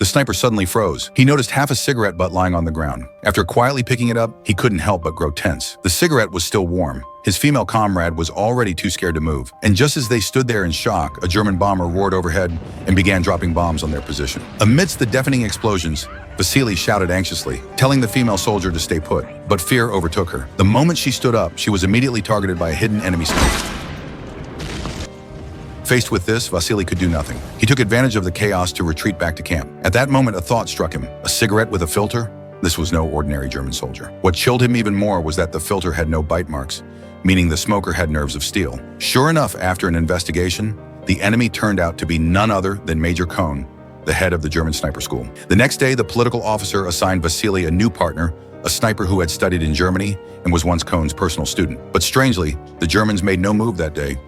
The sniper suddenly froze. He noticed half a cigarette butt lying on the ground. After quietly picking it up, he couldn't help but grow tense. The cigarette was still warm. His female comrade was already too scared to move. And just as they stood there in shock, a German bomber roared overhead and began dropping bombs on their position. Amidst the deafening explosions, Vasily shouted anxiously, telling the female soldier to stay put. But fear overtook her. The moment she stood up, she was immediately targeted by a hidden enemy sniper. Faced with this, Vasily could do nothing. He took advantage of the chaos to retreat back to camp. At that moment, a thought struck him. A cigarette with a filter? This was no ordinary German soldier. What chilled him even more was that the filter had no bite marks, meaning the smoker had nerves of steel. Sure enough, after an investigation, the enemy turned out to be none other than Major Cohn, the head of the German sniper school. The next day, the political officer assigned Vasily a new partner, a sniper who had studied in Germany and was once Cohn's personal student. But strangely, the Germans made no move that day.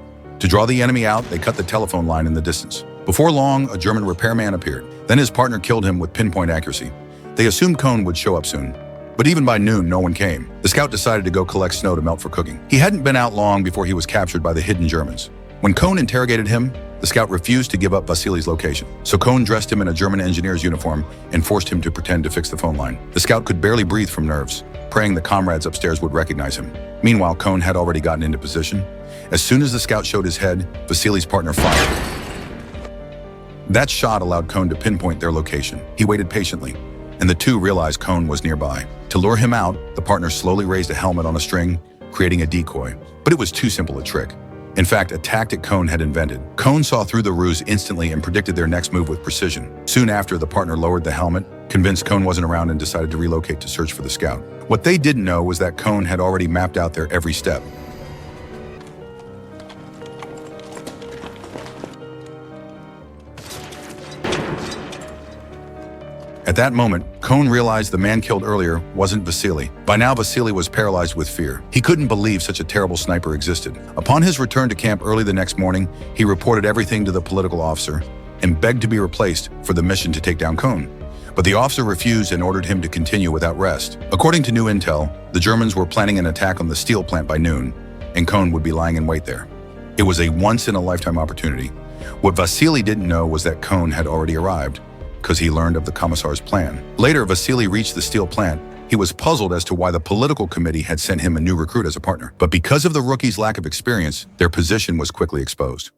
To draw the enemy out, they cut the telephone line in the distance. Before long, a German repairman appeared. Then his partner killed him with pinpoint accuracy. They assumed Cohn would show up soon. But even by noon, no one came. The scout decided to go collect snow to melt for cooking. He hadn't been out long before he was captured by the hidden Germans. When Cohn interrogated him, the scout refused to give up Vasily's location. So Cohn dressed him in a German engineer's uniform and forced him to pretend to fix the phone line. The scout could barely breathe from nerves, praying the comrades upstairs would recognize him. Meanwhile, Cohn had already gotten into position. As soon as the scout showed his head, Vasily's partner fired. That shot allowed Cohn to pinpoint their location. He waited patiently, and the two realized Cohn was nearby. To lure him out, the partner slowly raised a helmet on a string, creating a decoy. But it was too simple a trick. In fact, a tactic Cohn had invented. Cohn saw through the ruse instantly and predicted their next move with precision. Soon after, the partner lowered the helmet, convinced Cohn wasn't around, and decided to relocate to search for the scout. What they didn't know was that Cohn had already mapped out their every step. At that moment, Cohn realized the man killed earlier wasn't Vasily. By now, Vasily was paralyzed with fear. He couldn't believe such a terrible sniper existed. Upon his return to camp early the next morning, he reported everything to the political officer and begged to be replaced for the mission to take down Cohn. But the officer refused and ordered him to continue without rest. According to new intel, the Germans were planning an attack on the steel plant by noon, and Cohn would be lying in wait there. It was a once-in-a-lifetime opportunity. What Vasily didn't know was that Cohn had already arrived, because he learned of the commissar's plan. Later, Vasily reached the steel plant. He was puzzled as to why the political committee had sent him a new recruit as a partner. But because of the rookie's lack of experience, their position was quickly exposed.